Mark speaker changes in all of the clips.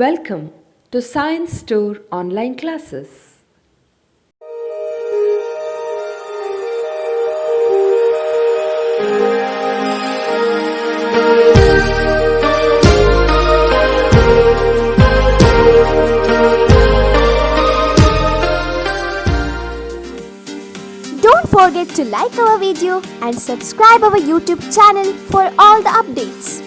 Speaker 1: Welcome to Science Store online classes.
Speaker 2: Don't forget to like our video and subscribe our YouTube channel for all the updates.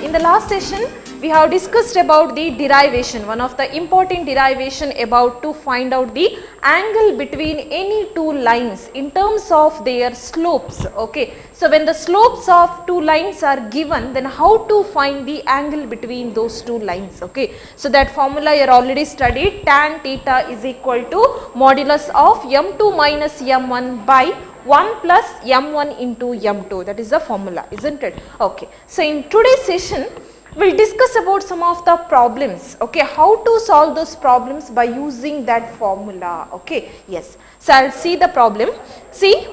Speaker 3: In the last session, we have discussed about the derivation, one of the important derivation about to find out the angle between any two lines in terms of their slopes. Okay, so when the slopes of two lines are given, then how to find the angle between those two lines. Okay, so that formula you already studied, tan theta is equal to modulus of m2 minus m1 by 1 plus m1 into m2, that is the formula, isn't it? Okay, so in today's session we will discuss about some of the problems, okay, how to solve those problems by using that formula. Okay, yes, so I will see the problem. See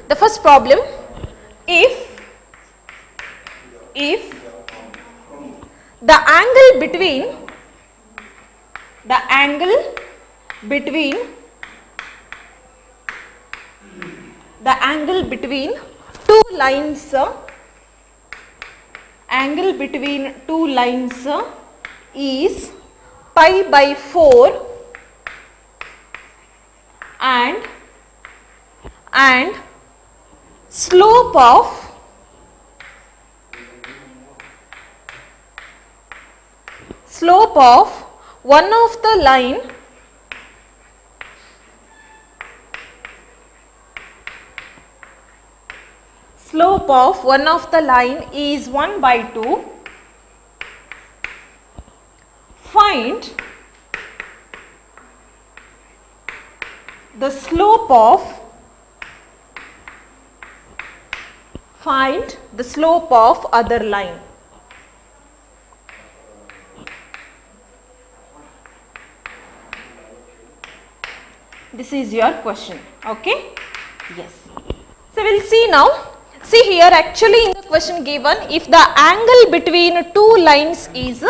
Speaker 3: the first problem, if the angle between two lines is pi by 4 and slope of one of the line is 1 by 2, find the slope of other line. This is your question. Okay, yes, so we will see now. See here, actually in the question given, if the angle between two lines is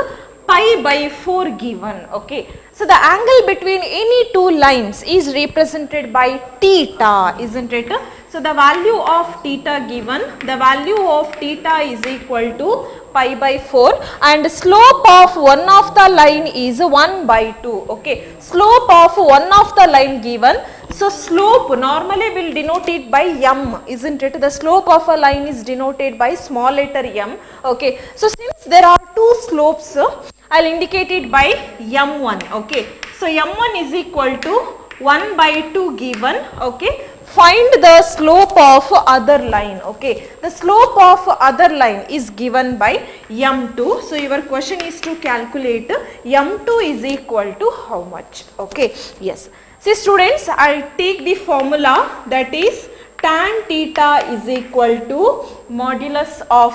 Speaker 3: pi by 4 given, okay, so the angle between any two lines is represented by theta, isn't it? So the value of theta given, the value of theta is equal to pi by 4 and slope of one of the line is 1 by 2, okay, slope of one of the line given. So slope normally will denote it by m, isn't it? The slope of a line is denoted by small letter m, okay. So since there are two slopes, I will indicate it by m1, okay. So m1 is equal to 1 by 2 given, okay. Find the slope of other line, okay. The slope of other line is given by m2. So your question is to calculate m2 is equal to how much, okay. Yes. See students, I will take the formula, that is tan theta is equal to modulus of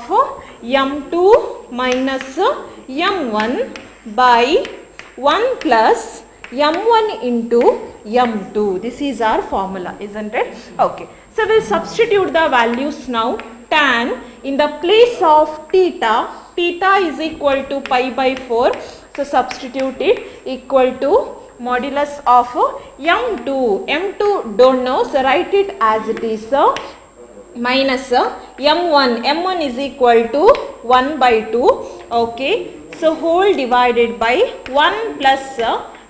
Speaker 3: m2 minus m1 by 1 plus m1 into m2. This is our formula, isn't it? Okay. So we will substitute the values now. Tan in the place of theta, theta is equal to pi by 4. So substitute it, equal to modulus of m2. m2 don't know, so write it as it is, minus m1 is equal to 1 by 2, okay. So whole divided by 1 plus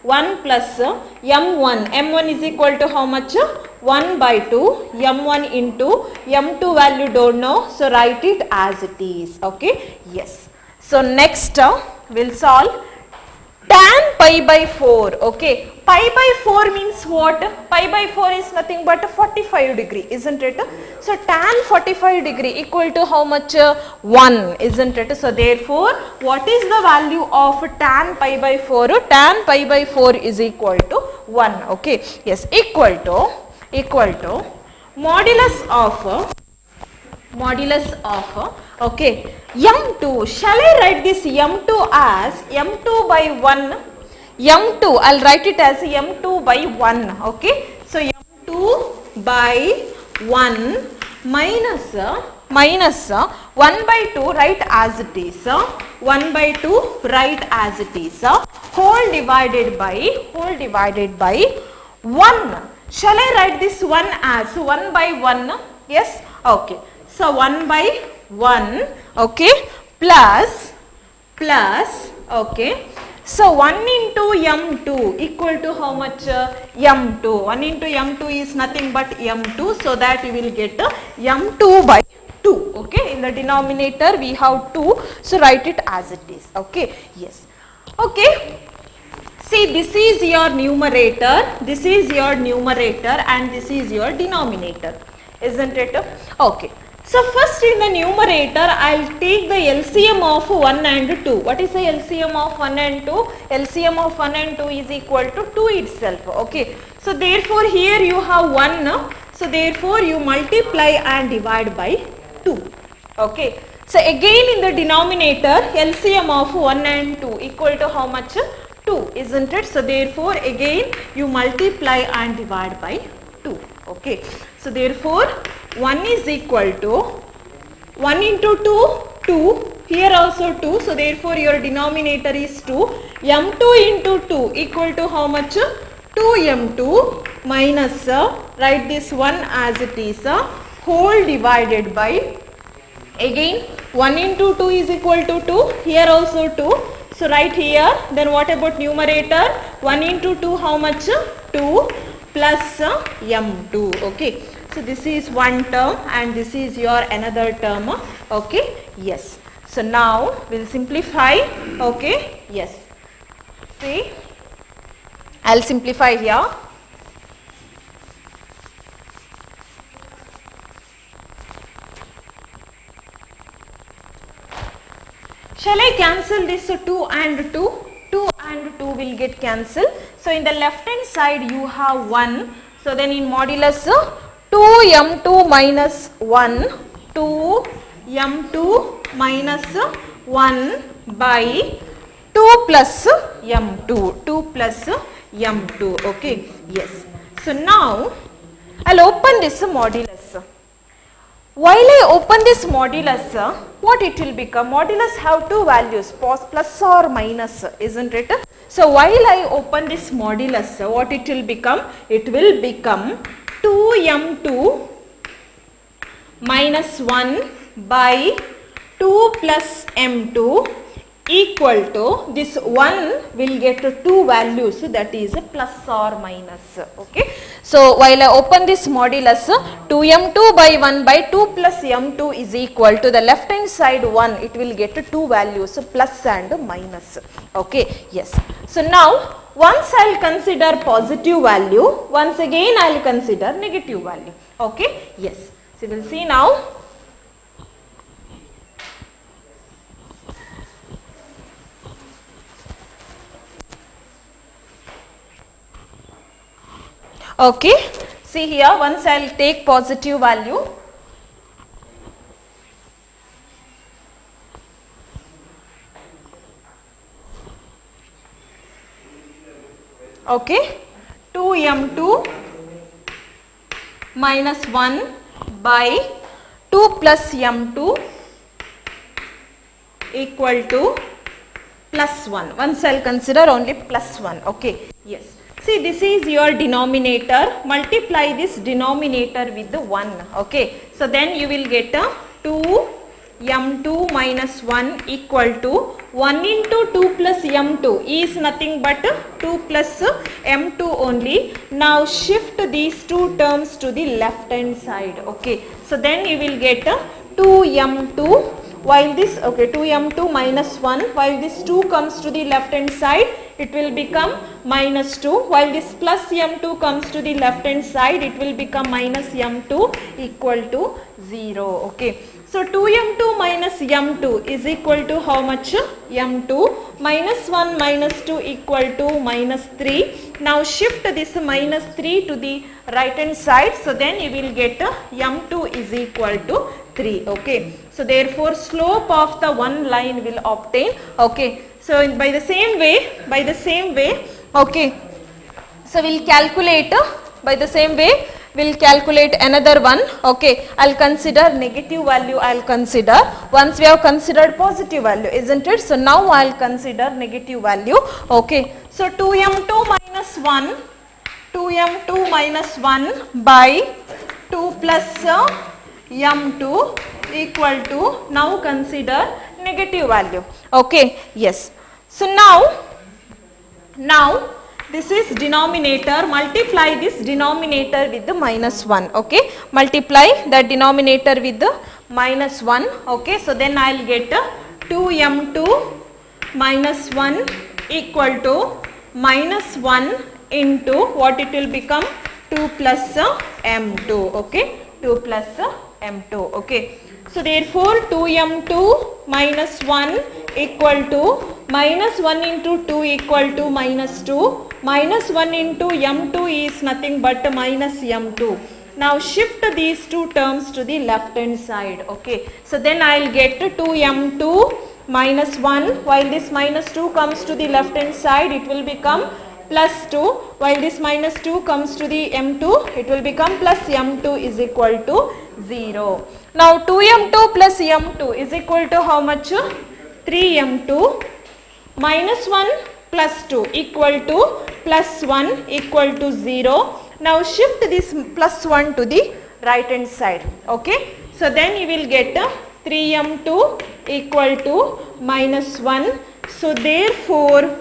Speaker 3: m1 is equal to how much? 1 by 2, m1 into m2 value don't know, so write it as it is, okay. Yes. So next we will solve tan pi by 4, okay. Pi by 4 means what? Pi by 4 is nothing but 45 degree, isn't it? So tan 45 degree equal to how much? 1, isn't it? So therefore, what is the value of tan pi by 4? Tan pi by 4 is equal to 1, okay. Yes, equal to modulus of okay, m2. Shall I write this m2 as m2 by 1? m2, I will write it as m2 by 1, okay. So m2 by 1 minus minus 1 by 2 write as it is, 1 by 2 write as it is, whole divided by 1. Shall I write this 1 as 1 by 1? Yes, okay. So 1 by 1, okay, plus, okay. So 1 into m2 equal to how much? M2. 1 into m2 is nothing but m2. So that you will get m2 by 2. Okay. In the denominator we have 2. So write it as it is. Okay. Yes. Okay. See, this is your numerator. This is your numerator and this is your denominator. Isn't it? Okay. So first in the numerator, I will take the LCM of 1 and 2. What is the LCM of 1 and 2? LCM of 1 and 2 is equal to 2 itself. Okay. So therefore here you have 1. So therefore you multiply and divide by 2. Okay. So again in the denominator, LCM of 1 and 2 equal to how much? 2. Isn't it? So therefore again you multiply and divide by 2. Okay. So therefore 1 is equal to 1 into 2, 2, here also 2, so therefore your denominator is 2, m2 into 2 equal to how much? 2m2 minus, write this 1 as it is, whole divided by, again 1 into 2 is equal to 2, here also 2, so write here, then what about numerator? 1 into 2 how much? 2 plus m2, okay. So this is one term and this is your another term, okay, yes. So now we'll simplify, okay, yes. See, I'll simplify here. Shall I cancel this 2 and 2? 2 and 2 will get cancelled. So in the left hand side you have 1. So then in modulus 2m2 minus 1, 2m2 minus 1 by 2 plus m2, 2 plus m2, okay, yes. So now I'll open this modulus. While I open this modulus, what it will become? Modulus have two values, plus or minus, isn't it? So while I open this modulus, what it will become? It will become 2m2 minus 1 by 2 plus m2 equal to, this 1 will get two values, that is plus or minus, okay. So while I open this modulus, 2m2 by 1 by 2 plus m2 is equal to the left hand side 1, it will get two values, plus and minus, okay, yes. So now once I will consider positive value, once again I will consider negative value, okay, yes. So we will see now. Okay, see here, once I will take positive value, okay, 2m2 minus 1 by 2 plus m2 equal to plus 1. Once I will consider only plus 1, okay, yes. See, this is your denominator, multiply this denominator with the 1, okay. So then you will get a 2m2 minus 1 equal to 1 into 2 plus m2 is nothing but 2 plus m2 only. Now shift these two terms to the left hand side, okay. So then you will get a 2m2 while this, okay, 2m2 minus 1, while this 2 comes to the left hand side, it will become minus 2, while this plus m2 comes to the left hand side, it will become minus m2 equal to 0, okay. So 2m2 minus m2 is equal to how much? m2 minus 1 minus 2 equal to minus 3. Now shift this minus 3 to the right hand side, so then you will get m2 is equal to 3, okay. So therefore slope of the one line will obtain, okay. So by the same way, okay. So we will calculate by the same way, we'll calculate another one. Okay, I'll consider negative value, I'll consider once we have considered positive value, isn't it? So now I'll consider negative value. Okay, so 2m2 minus 1, 2m2 minus 1 by 2 plus m2 equal to, now consider negative value. Okay, yes. So now this is denominator, multiply this denominator with the minus 1. Okay, multiply the denominator with the minus 1. Okay, so then I will get 2m2 minus 1 equal to minus 1 into what it will become, 2 plus m2. Okay, 2 plus m2. Okay, so therefore 2m2 minus 1 equal to minus 1 into 2 equal to minus 2, minus 1 into m2 is nothing but minus m2. Now shift these two terms to the left hand side. Okay, so then I will get 2m2 minus 1, while this minus 2 comes to the left hand side, it will become plus 2, while this minus 2 comes to the m2, it will become plus m2 is equal to 0. Now 2m2 plus m2 is equal to how much? 3m2 minus 1 plus 2 equal to plus 1 equal to 0. Now shift this plus 1 to the right hand side. Okay, so then you will get 3m2 equal to minus 1. So therefore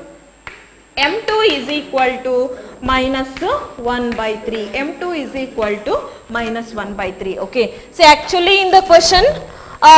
Speaker 3: m2 is equal to minus 1 by 3. m2 is equal to minus 1 by 3. Okay, so actually in the question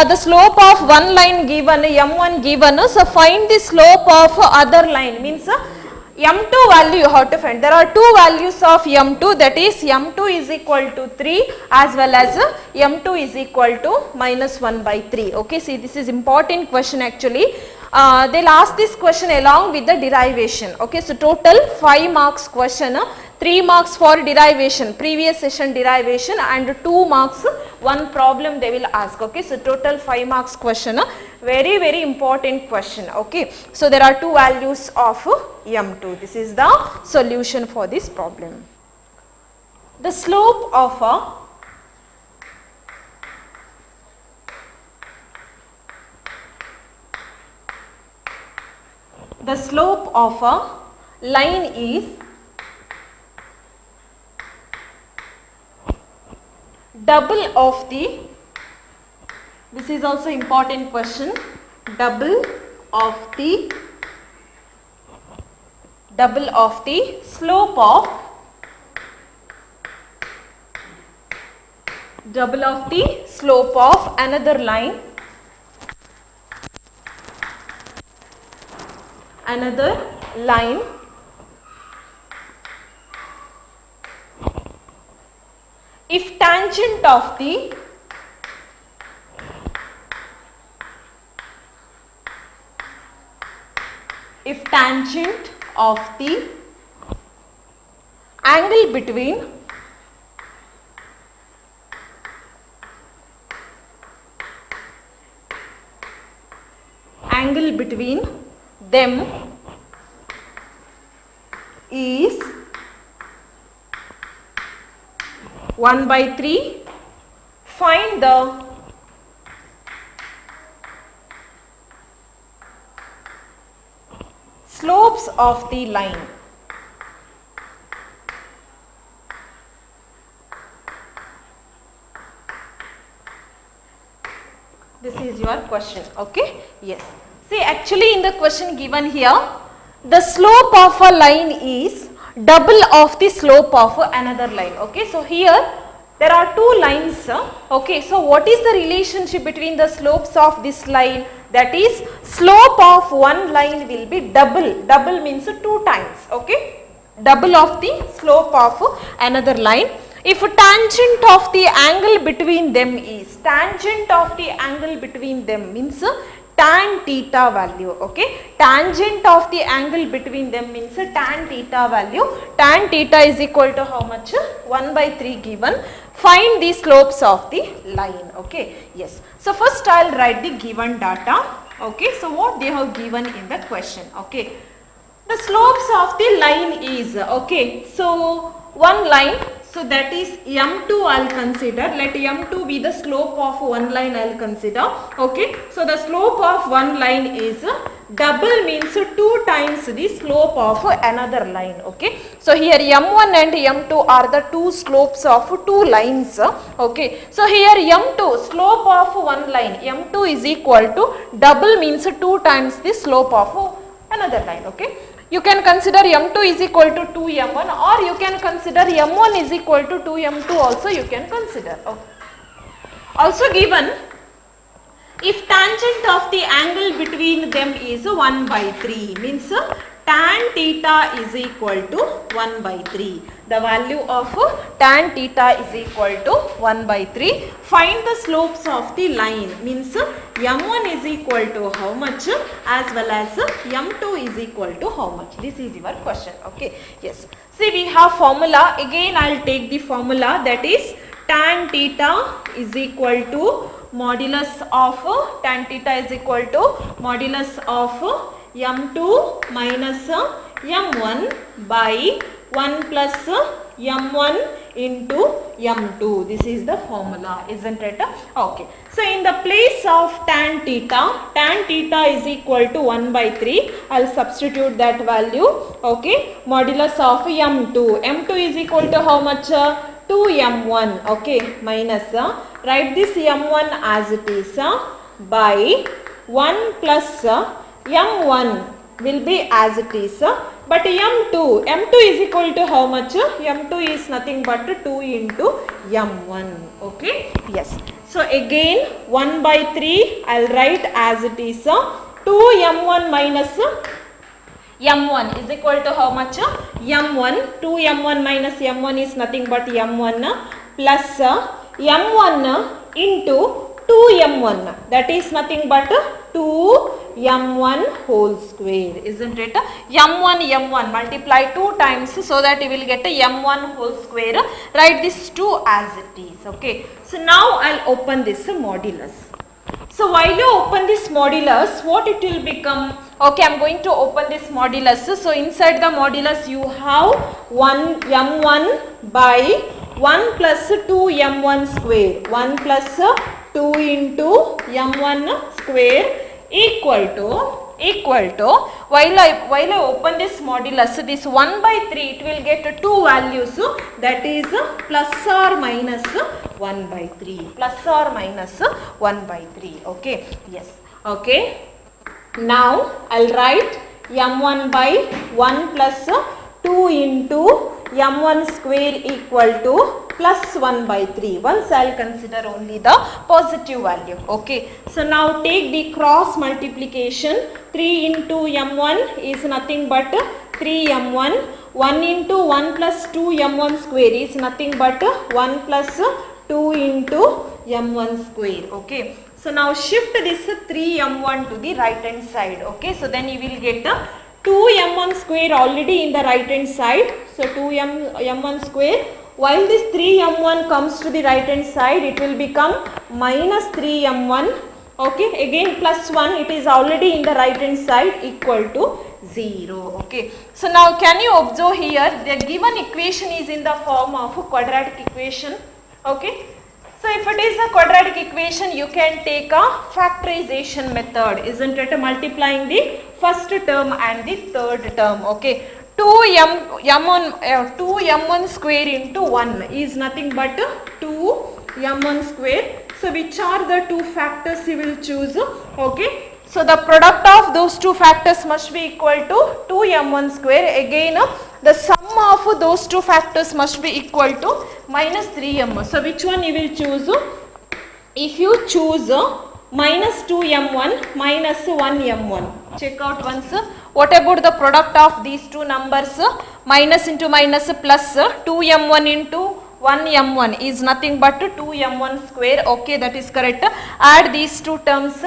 Speaker 3: the slope of one line given, m1 given, so find the slope of other line, means m2 value you have to find. There are two values of m2, that is m2 is equal to 3 as well as m2 is equal to minus 1 by 3. Okay, see this is important question actually. They'll ask this question along with the derivation. Okay, so total 5 marks question, 3 marks for derivation, previous session derivation, and 2 marks one problem they will ask. Okay, so total 5 marks question, very important question. Okay, so there are two values of m2. This is the solution for this problem. The slope of a line is double of the, this is also important question, double of the slope of another line if tangent of the angle between them is 1 by 3, find the slopes of the line. This is your question. Okay, yes. See, actually in the question given here, the slope of a line is double of the slope of another line. Okay, so here there are two lines. Okay, so what is the relationship between the slopes of this line? That is, slope of one line will be double means 2 times. Okay, double of the slope of another line. If tangent of the angle between them is, tangent of the angle between them means tan theta value. Okay, tangent of the angle between them means tan theta value. Tan theta is equal to how much? 1 by 3 given. Find the slopes of the line. Okay, yes. So first I will write the given data. Okay, so what they have given in the question. Okay, the slopes of the line is, okay, so one line, So that is m2 I'll consider. Let m2 be the slope of one line I'll consider. Okay. So the slope of one line is double, means 2 times the slope of another line. Okay. So here m1 and m2 are the two slopes of two lines. Okay. So here m2, slope of one line, m2 is equal to double, means 2 times the slope of another line. Okay. You can consider m2 is equal to 2m1, or you can consider m1 is equal to 2m2 also you can consider. Okay. Also given, if tangent of the angle between them is 1 by 3, means tan theta is equal to 1 by 3. The value of tan theta is equal to 1 by 3. Find the slopes of the line, means m1 is equal to how much as well as m2 is equal to how much. This is your question. Okay. Yes. See, we have formula. Again I will take the formula, that is tan theta is equal to modulus of tan theta is equal to modulus of m2 minus m1 by 1 plus m1 into m2. This is the formula, isn't it? Okay. So in the place of tan theta is equal to 1 by 3. I'll substitute that value. Okay. Modulus of m2. m2 is equal to how much? 2m1. Okay. Minus, write this m1 as it is, by 1 plus m1 will be as it is, but m2 is equal to how much? m2 is nothing but 2 into m1. Okay. Yes. So again 1 by 3 I'll write as it is, 2m1 minus m1 is equal to how much? m1. 2m1 minus m1 is nothing but m1 plus m1 into 2m1, that is nothing but 2m1 whole square, isn't it? m1 multiply 2 times, so that you will get m1 whole square. Write this 2 as it is. Okay. So now I'll open this modulus. So while you open this modulus, what it will become? Okay, I'm going to open this modulus. So inside the modulus you have 1 m1 by 1 plus 2 m1 square. 1 plus 2 into m1 square equal to, while I open this modulus, this 1 by 3, it will get 2 values, that is plus or minus 1 by 3. Plus or minus 1 by 3. Okay. Yes. Okay. Now I'll write m1 by 1 plus 2 into m1 square equal to plus 1 by 3. Once I'll consider only the positive value. Okay. So now take the cross multiplication. 3 into m1 is nothing but 3m1. 1 into 1 plus 2 m1 square is nothing but 1 plus 2 into m1 square. Okay. So now shift this 3m1 to the right hand side. Okay. So then you will get 2m1 square already in the right hand side. So 2m1 square. While this 3m1 comes to the right hand side, it will become minus 3m1. Okay, again plus 1, it is already in the right hand side, equal to 0. Okay, so now can you observe here, the given equation is in the form of a quadratic equation. Okay, so if it is a quadratic equation, you can take a factorization method, isn't it? Multiplying the first term and the third term. Okay. 2m1 square into 1 is nothing but 2m1 square. So which are the two factors you will choose? Okay. So the product of those two factors must be equal to 2m1 square. Again the sum of those two factors must be equal to minus 3m1. So which one you will choose? If you choose minus 2m1 minus 1m1, check out once. What about the product of these two numbers? Minus into minus plus 2m1 into 1m1 is nothing but 2m1 square. Okay, that is correct. Add these two terms,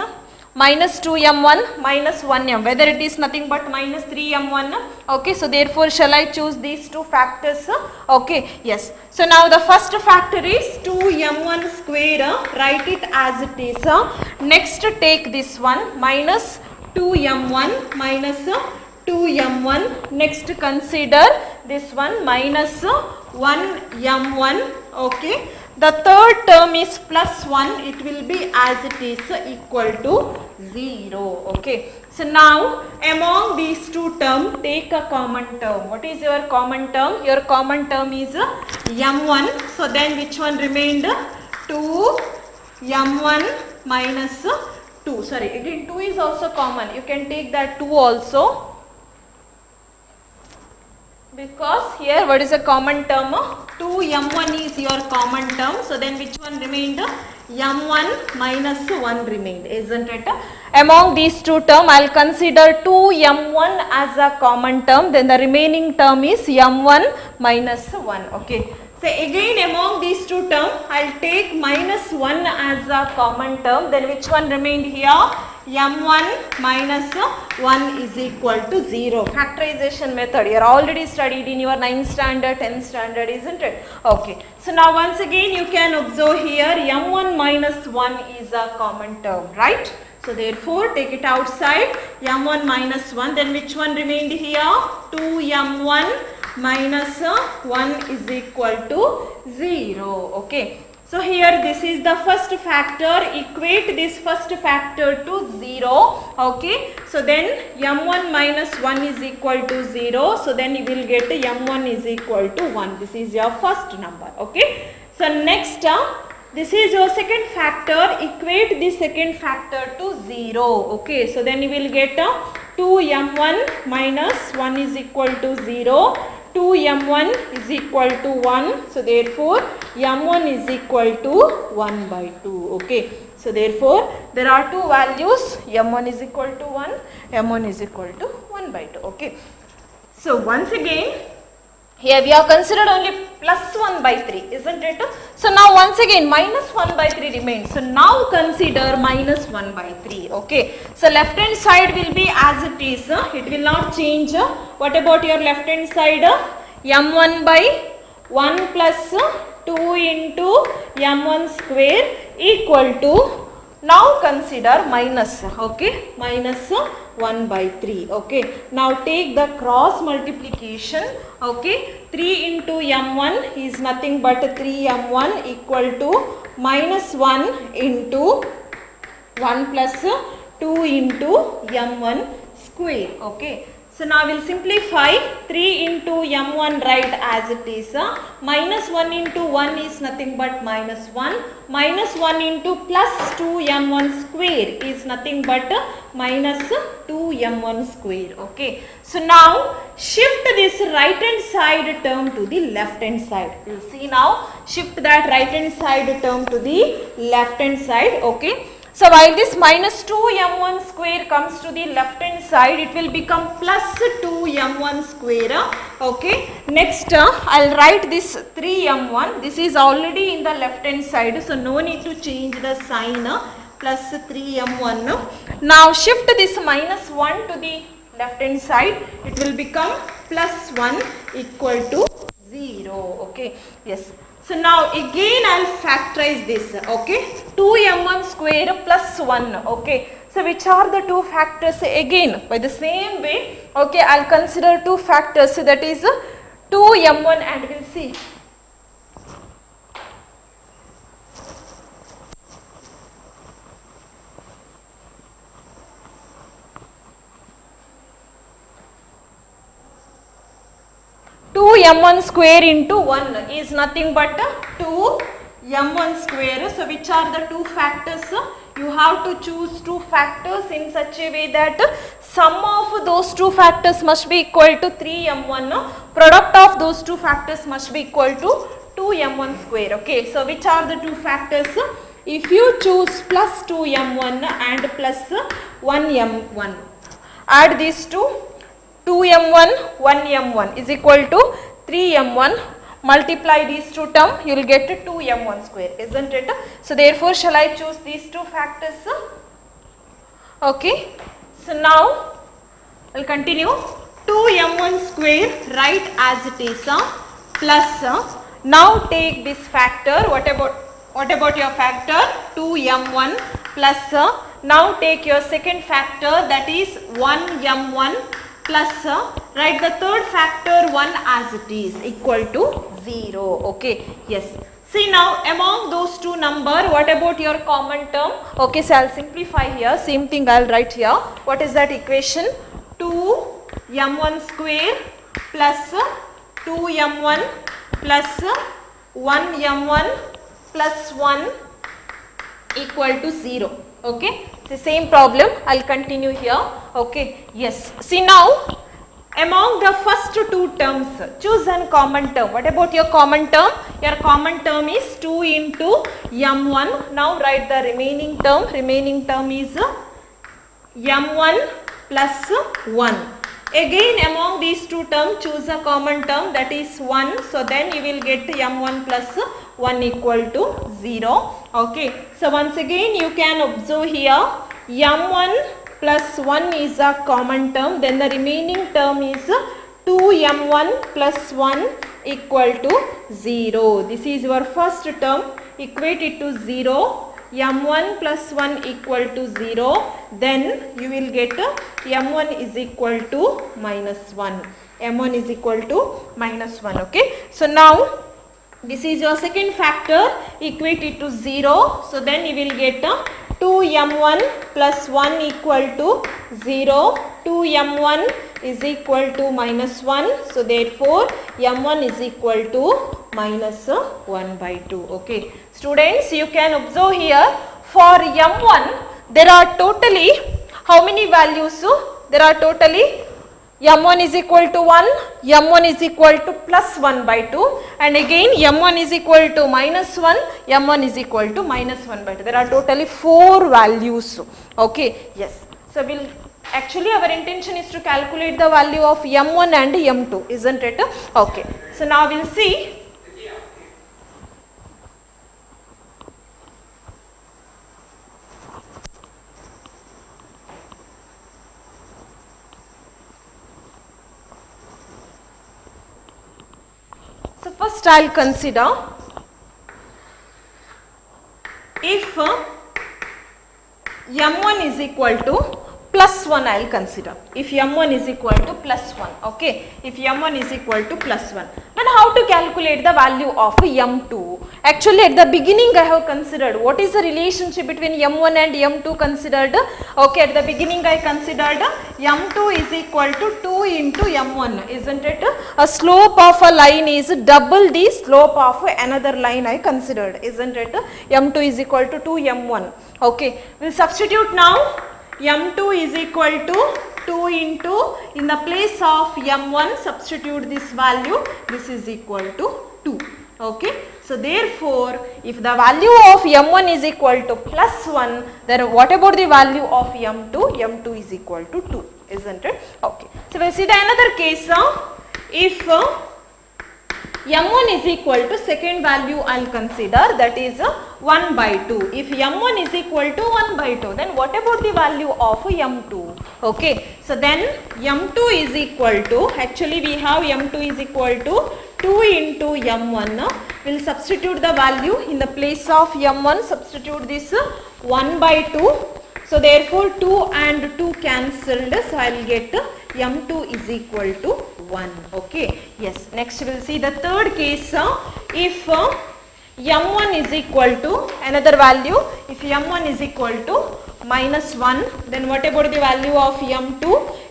Speaker 3: minus 2m1 minus 1m, whether it is nothing but minus 3m1. Okay, so therefore shall I choose these two factors? Okay, yes. So now the first factor is 2m1 square. Write it as it is. Next take this one, minus 2m1 minus 2m1. Next consider this one minus 1 m1, okay. The third term is plus 1, it will be as it is equal to 0, okay. So now among these two terms take a common term. What is your common term? Your common term is m1. So then which one remained? 2 m1 minus 2. Sorry, again 2 is also common. You can take that 2 also. Because here what is a common term? 2 m1 is your common term. So then which one remained? m1 minus 1 remained, isn't it? Among these two terms, I will consider 2 m1 as a common term. Then the remaining term is m1 minus 1. Okay. So again among these two terms, I will take minus 1 as a common term. Then which one remained here? m1 minus 1 is equal to 0. Factorization method. You are already studied in your 9th standard, 10th standard, isn't it? Okay. So now once again you can observe here m1 minus 1 is a common term, right? So therefore take it outside, m1 minus 1. Then which one remained here? 2 m1 minus 1 is equal to 0. Okay. So here this is the first factor, equate this first factor to 0, okay. So then m1 minus 1 is equal to 0, so then you will get m1 is equal to 1, this is your first number, okay. So next this is your second factor, equate the second factor to 0, okay. So then you will get 2 m1 minus 1 is equal to 0. 2 m1 is equal to 1. So therefore m1 is equal to 1 by 2. Okay. So therefore there are two values, m1 is equal to 1, m1 is equal to 1 by 2. Okay. So once again here we have considered only plus 1 by 3, isn't it? So now once again minus 1 by 3 remains. So now consider minus 1 by 3. Okay. So left hand side will be as it is. It will not change. What about your left hand side? m1 by 1 plus 2 into m1 square equal to, now consider minus, okay, minus 1 by 3, okay. Now take the cross multiplication, okay. 3 into m1 is nothing but 3m1 equal to minus 1 into 1 plus 2 into m1 square, okay. So now we will simplify 3 into m1 right as it is. Minus 1 into 1 is nothing but minus 1. Minus 1 into plus 2 m1 square is nothing but minus 2 m1 square. Okay. So now shift this right hand side term to the left hand side. You will see now, shift that right hand side term to the left hand side. Okay. So while this minus 2 m1 square comes to the left hand side, it will become plus 2 m1 square. Okay. Next I'll write this 3 m1. This is already in the left hand side, so no need to change the sign. Plus 3 m1. Now shift this minus 1 to the left hand side. It will become plus 1 equal to 0. Okay. Yes. So now again I will factorize this, okay, 2 m1 square plus 1, okay. So which are the two factors? Again by the same way, okay, I will consider two factors, so that is 2 m1 and we will see. m1 square into 1 is nothing but 2 m1 square. So which are the two factors? You have to choose two factors in such a way that sum of those two factors must be equal to 3 m1. Product of those two factors must be equal to 2 m1 square. Okay. So which are the two factors? If you choose plus 2 m1 and plus 1 m1, add these two. 2 m1, 1 m1 is equal to 3 m1. Multiply these two terms, you will get 2 m1 square, isn't it? So therefore, shall I choose these two factors? Okay. So now, I will continue. 2 m1 square, write as it is, plus. Now take this factor. What about your factor? 2 m1 plus. Now take your second factor, that is 1 m1 plus write the third factor 1 as it is equal to 0. Okay, yes. See now among those two number, what about your common term? Okay, so I'll simplify here. Same thing I'll write here. What is that equation? 2m1 square plus 2m1 plus 1m1 plus 1 equal to 0. Okay, the same problem I'll continue here. Okay, yes. See now among the first two terms, choose a common term. What about your common term? Your common term is 2 into m1. Now write the remaining term. Remaining term is m1 plus 1. Again among these two terms, choose a common term, that is 1. So then you will get m1 plus 1 equal to 0. Okay. So once again you can observe here m1 plus 1 is a common term, then the remaining term is 2m1 plus 1 equal to 0. This is your first term, equate it to 0, m1 plus 1 equal to 0, then you will get m1 is equal to minus 1. m1 is equal to minus 1. Okay. So now this is your second factor, equate it to 0, so then you will get 2m1 plus 1 equal to 0, 2m1 is equal to minus 1, so therefore m1 is equal to minus 1 by 2. Okay. Students, you can observe here for m1 there are totally how many values? There are totally m1 is equal to 1, m1 is equal to plus 1 by 2, and again m1 is equal to minus 1, m1 is equal to minus 1 by 2. There are totally 4 values. Okay, yes. So we'll actually our intention is to calculate the value of m1 and m2, isn't it? Okay. So now we'll see. So first I'll consider if m1 is equal to plus 1, I'll consider if m1 is equal to plus 1. Okay, if m1 is equal to plus 1, then how to calculate the value of m2? Actually at the beginning I have considered what is the relationship between m1 and m2 considered. Okay, at the beginning I considered m2 is equal to 2 into m1, isn't it? A slope of a line is double the slope of another line I considered, isn't it? m2 is equal to 2m1. Okay, we'll substitute now. m2 is equal to 2 into, in the place of m1 substitute this value, this is equal to 2. Okay. So therefore if the value of m1 is equal to plus 1, then what about the value of m2? m2 is equal to 2, isn't it? Okay. So we'll see the another case. If m1 is equal to second value I'll consider, that is 1 by 2. If m1 is equal to 1 by 2, then what about the value of m2? Okay. So then m2 is equal to, actually we have m2 is equal to 2 into m1. We'll substitute the value in the place of m1, substitute this 1 by 2. So therefore 2 and 2 cancelled, so I'll get m2 is equal to 1. Okay. Yes. Next we will see the third case. If m1 is equal to another value, if m1 is equal to minus 1, then what about the value of m2?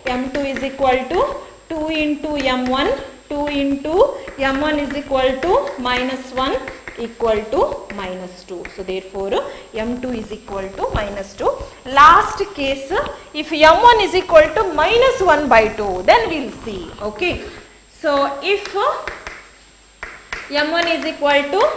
Speaker 3: m2 is equal to 2 into m1. 2 into m1 is equal to minus 1 equal to minus 2. So therefore m2 is equal to minus 2. Last case, if m1 is equal to minus 1 by 2, then we'll see. Okay. So if m1 is equal to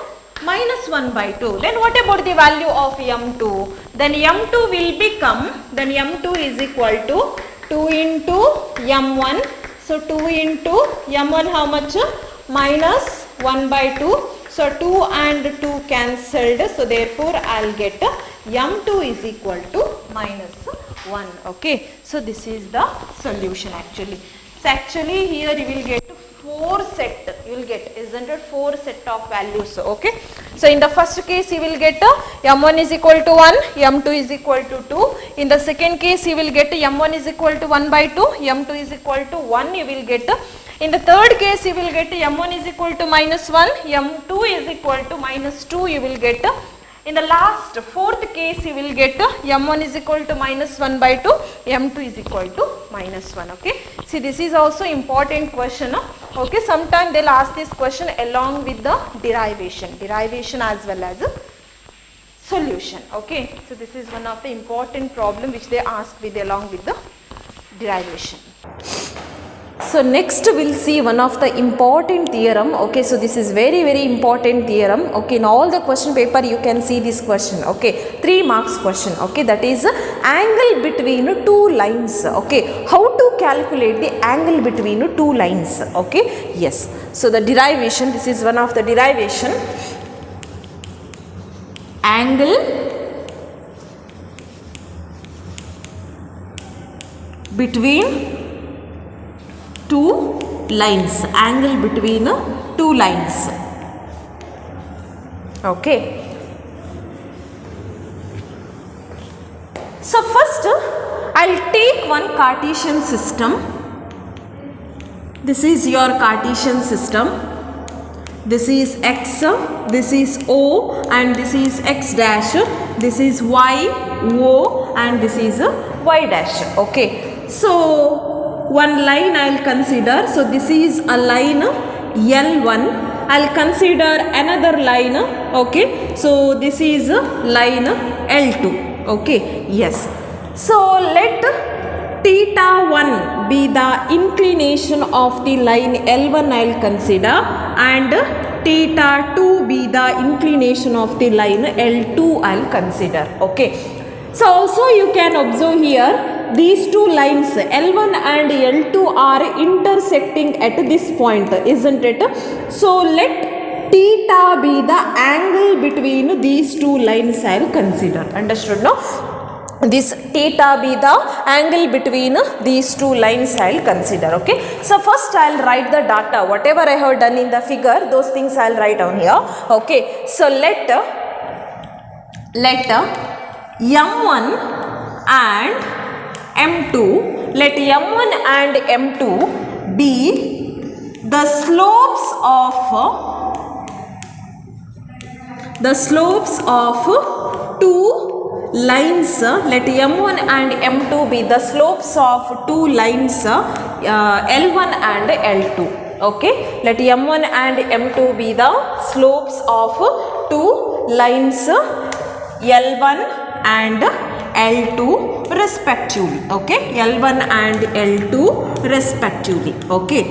Speaker 3: minus 1 by 2, then what about the value of m2? Then m2 will become, then m2 is equal to 2 into m1. So 2 into m1 how much? Minus 1 by 2. So 2 and 2 cancelled. So therefore I'll get m2 is equal to minus 1. Okay. So this is the solution actually. So actually here you will get 4 set, you will get, isn't it, 4 set of values. Okay. So in the first case you will get m1 is equal to 1, m2 is equal to 2. In the second case you will get m1 is equal to 1 by 2, m2 is equal to 1 you will get. In the third case you will get m1 is equal to minus 1, m2 is equal to minus 2 you will get. In the last fourth case you will get m1 is equal to minus 1 by 2, m2 is equal to minus 1. Okay. See, this is also important question. Okay. Sometimes they will ask this question along with the derivation as well as solution. Okay. So this is one of the important problem which they ask with along with the derivation. So next we will see one of the important theorem. Okay, so this is very important theorem. Okay, in all the question paper you can see this question. Okay, 3 marks question. Okay, that is angle between two lines. Okay, how to calculate the angle between two lines? Okay, yes. So the derivation, this is one of the derivation. Angle between two lines, angle between two lines. Okay. So first I'll take one Cartesian system. This is your Cartesian system. This is x, this is o, and this is x dash, this is y, o, and this is y dash. Okay. So one line I will consider. So this is a line L1. I will consider another line. Okay. So this is line L2. Okay. Yes. So let theta 1 be the inclination of the line L1 I will consider, and theta 2 be the inclination of the line L2 I will consider. Okay. So also you can observe here, these two lines L1 and L2 are intersecting at this point, isn't it? So let theta be the angle between these two lines I will consider. Understood now? This theta be the angle between these two lines I will consider. Okay. So first I will write the data. Whatever I have done in the figure, those things I will write down here. Okay. So let m1 and m2, let m1 and m2 be the slopes of two lines. Let m1 and m2 be the slopes of two lines L1 and L2. Okay, let m1 and m2 be the slopes of two lines L1 and L2 respectively. Okay, L1 and L2 respectively. Okay,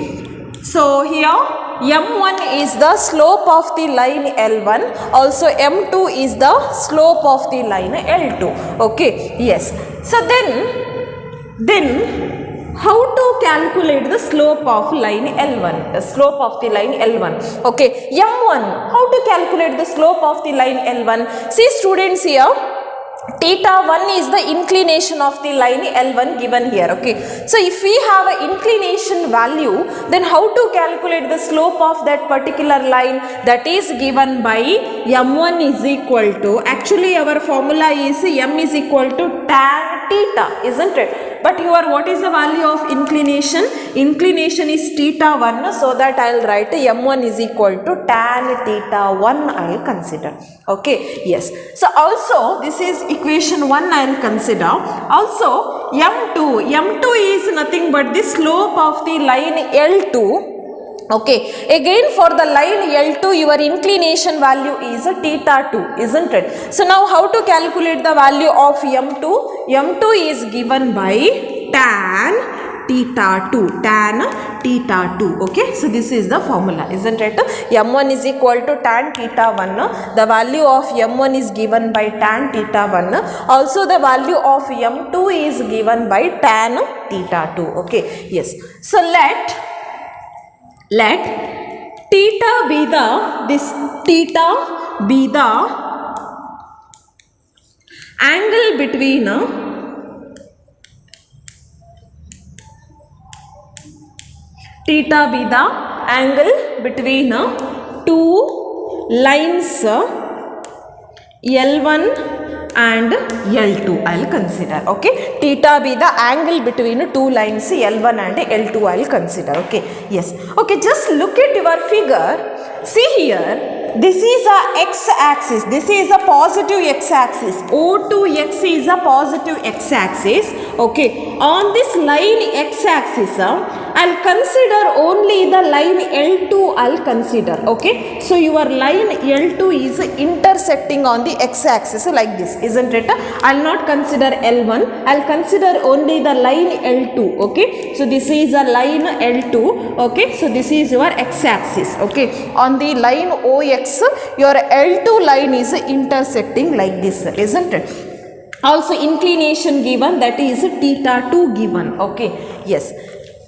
Speaker 3: so here m1 is the slope of the line L1, also m2 is the slope of the line L2. Okay, yes. So then how to calculate the slope of line L1, the slope of the line L1? Okay, m1, how to calculate the slope of the line L1? See students, here theta 1 is the inclination of the line L1 given here. Okay, so if we have an inclination value, then how to calculate the slope of that particular line? That is given by m1 is equal to, actually our formula is m is equal to tan theta, isn't it? But here what is the value of inclination? Inclination is theta 1, so that I will write m1 is equal to tan theta 1 I will consider. Okay, yes. So also this is equation 1 I will consider. Also m2 is nothing but the slope of the line L2. Okay, again for the line L2 your inclination value is theta 2, isn't it? So now how to calculate the value of m2? m2 is given by tan theta 2, tan theta 2. Okay, so this is the formula, isn't it? m1 is equal to tan theta 1. The value of m1 is given by tan theta 1. Also the value of m2 is given by tan theta 2. Okay, yes. So let theta be the angle between two lines L1 and L2 I'll consider. Okay, theta be the angle between two lines L1 and L2 I'll consider. Okay, yes. Okay, just look at your figure. See here, this is a x-axis, this is a positive x-axis, O to x is a positive x-axis. Okay, on this line x-axis I'll consider only the line L2 I'll consider. Okay, so your line L2 is intersecting on the x-axis like this, isn't it? I'll not consider L1, I'll consider only the line L2. Okay, so this is a line L2. Okay, so this is your x-axis. Okay, on the line OX your L2 line is intersecting like this, isn't it? Also inclination given, that is theta 2 given. Okay, yes.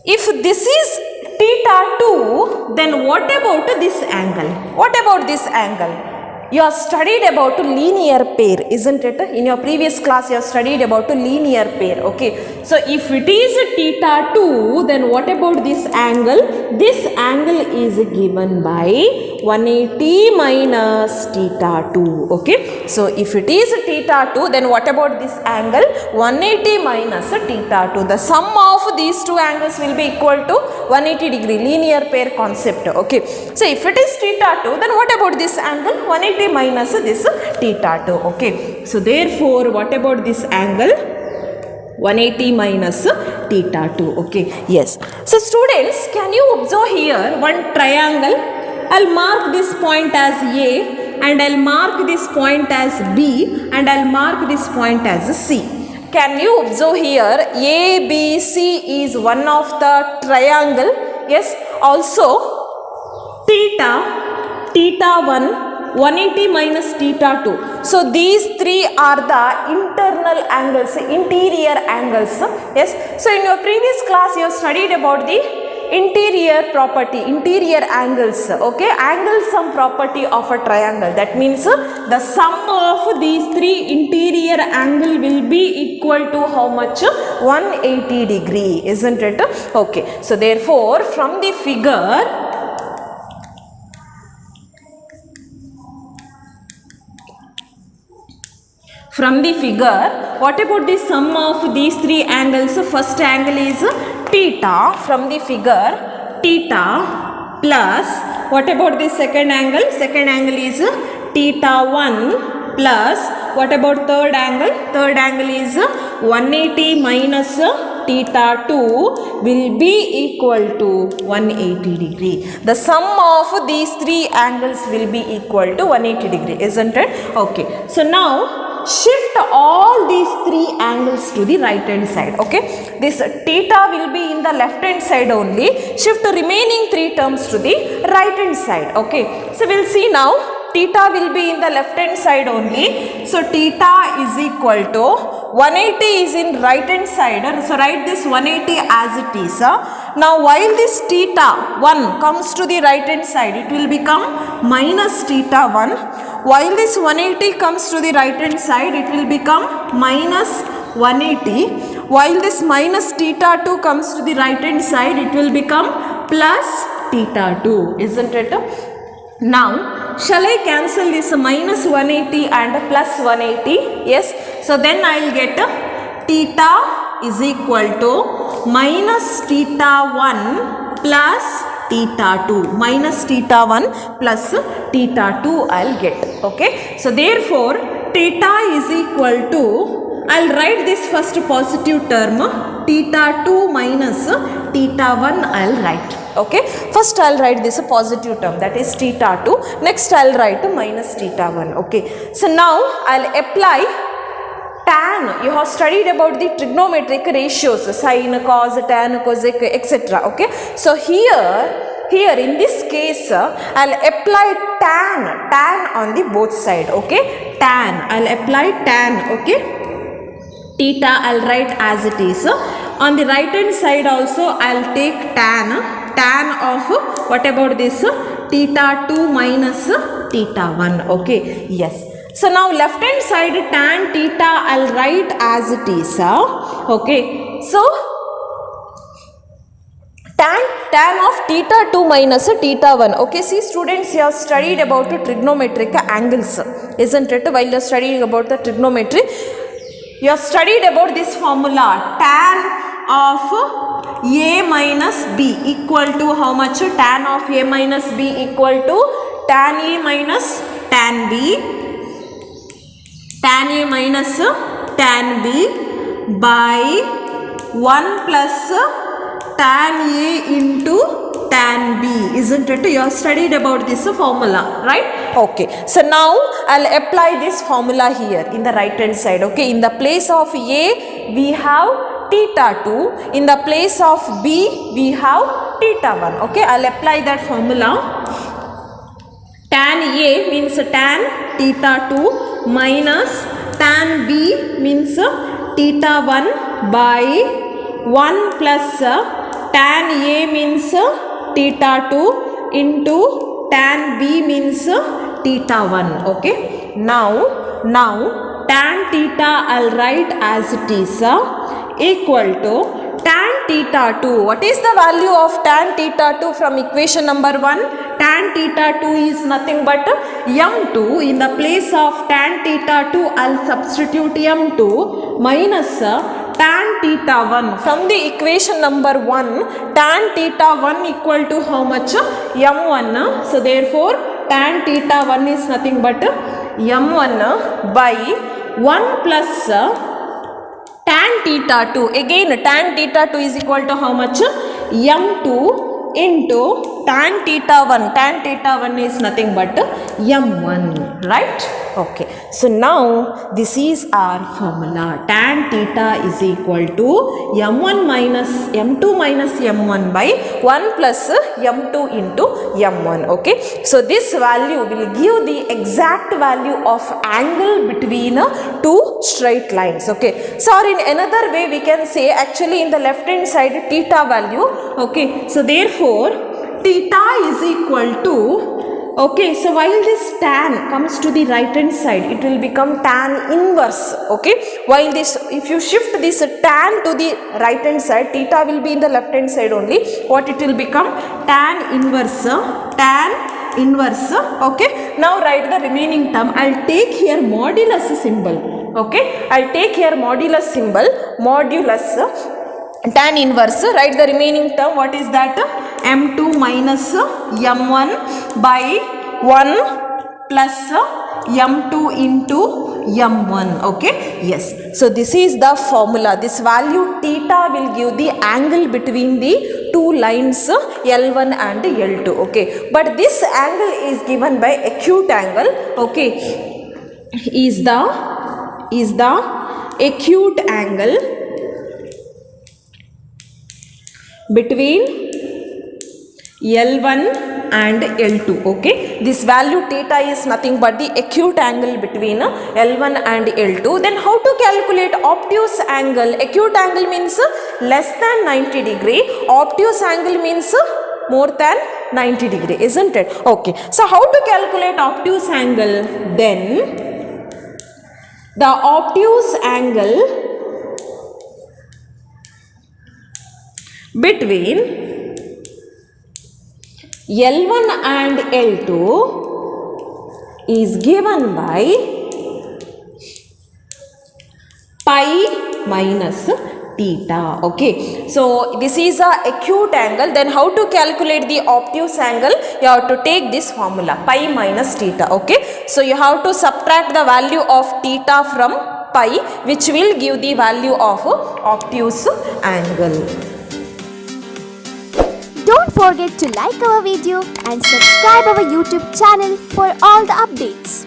Speaker 3: If this is theta 2, then what about this angle? What about this angle? You have studied about linear pair, isn't it? In your previous class you have studied about linear pair. Okay, so if it is theta 2, then what about this angle? This angle is given by 180 minus theta 2. Okay, so if it is theta 2, then what about this angle? 180 minus theta 2. The sum of these two angles will be equal to 180 degree, linear pair concept. Okay, so if it is theta 2, then what about this angle? 180 minus this theta 2. Okay, so therefore what about this angle? 180 minus theta 2. Okay, yes. So students, can you observe here one triangle? I'll mark this point as A, and I'll mark this point as B, and I'll mark this point as C. Can you observe here, ABC is one of the triangle. Yes, also theta 1, 180 minus theta 2. So these three are the internal angles, interior angles. Yes, so in your previous class you have studied about the interior property, interior angles. Okay, angle sum property of a triangle. That means the sum of these three interior angle will be equal to how much? 180 degree, isn't it? Okay, so therefore from the figure, what about the sum of these three angles? First angle is theta. From the figure, theta plus, what about the second angle? Second angle is theta 1 plus, what about third angle? Third angle is 180 minus theta 2 will be equal to 180 degree. The sum of these three angles will be equal to 180 degree, isn't it? Okay, so now shift all these three angles to the right hand side. Okay, this theta will be in the left hand side only. Shift the remaining three terms to the right hand side. Okay, so we'll see now. Theta will be in the left hand side only. So theta is equal to 180 is in right hand side. So write this 180 as it is. Now while this theta 1 comes to the right hand side, it will become minus theta 1. While this 180 comes to the right hand side, it will become minus 180. While this minus theta 2 comes to the right hand side, it will become plus theta 2, isn't it? Now, shall I cancel this minus 180 and plus 180? Yes. So then I will get theta is equal to minus theta 1 plus theta 2. Minus theta 1 plus theta 2 I'll get. Okay. So therefore, theta is equal to, I'll write this first positive term, theta 2 minus theta 1 I'll write. Okay, first I'll write this a positive term, that is theta 2. Next I'll write minus theta 1. Okay, so now I'll apply tan. You have studied about the trigonometric ratios, sine, cos, tan, cosec, etc. Okay, so here in this case I'll apply tan on the both side. Okay, tan, I'll apply tan. Okay, theta I'll write as it is. On the right hand side also I'll take tan of, what about this, theta 2 minus theta 1. Okay, yes. So now left hand side tan theta I'll write as it is. Okay, so tan of theta 2 minus theta 1. Okay, see students, you have studied about trigonometric angles, isn't it? While you are studying about the trigonometry, you have studied about this formula, tan of a minus b equal to how much? Tan of a minus b equal to tan a minus tan b, tan a minus tan b by 1 plus tan a into tan b, isn't it? You have studied about this formula, right? Okay, so now I'll apply this formula here in the right hand side. Okay, in the place of a we have theta 2, in the place of b we have theta 1. Okay, I'll apply that formula. Tan a means tan theta 2 minus tan b means theta 1 by 1 plus tan a means theta 2 into tan b means theta 1. Okay, now tan theta I'll write as it is equal to tan theta 2. What is the value of tan theta 2 from equation number 1? Tan theta 2 is nothing but m2. In the place of tan theta 2 I'll substitute m2 minus tan theta 1. From the equation number 1, tan theta 1 equal to how much? m1. So therefore tan theta 1 is nothing but m1 by 1 plus tan theta 2. Again tan theta 2 is equal to how much? m2 into tan theta 1. Tan theta 1 is nothing but m1, right? Okay, so now this is our formula. Tan theta is equal to m1 minus m2 minus m1 by 1 plus m2 into m1. Okay, so this value will give the exact value of angle between two straight lines. Okay, so in another way we can say, actually in the left hand side theta value. Okay, so therefore theta is equal to, okay, so while this tan comes to the right hand side, it will become tan inverse. Okay, while this, if you shift this tan to the right hand side, theta will be in the left hand side only. What it will become? Tan inverse, tan inverse. Okay, now write the remaining term. I'll take here modulus symbol. Okay, I'll take here modulus symbol, modulus tan inverse. Write the remaining term. What is that? m2 minus m1 by 1 plus m2 into m1. Okay, yes, so this is the formula. This value theta will give the angle between the two lines L1 and L2. Okay, but this angle is given by acute angle. Okay, is the acute angle between L1 and L2. Okay, this value theta is nothing but the acute angle between L1 and L2. Then how to calculate obtuse angle? Acute angle means less than 90 degree, obtuse angle means more than 90 degree, isn't it? Okay, so how to calculate obtuse angle? Then the obtuse angle between L1 and L2 is given by pi minus theta. Okay, so this is a acute angle. Then how to calculate the obtuse angle? You have to take this formula, pi minus theta. Okay, so you have to subtract the value of theta from pi, which will give the value of obtuse angle.
Speaker 2: Don't forget to like our video and subscribe our YouTube channel for all the updates.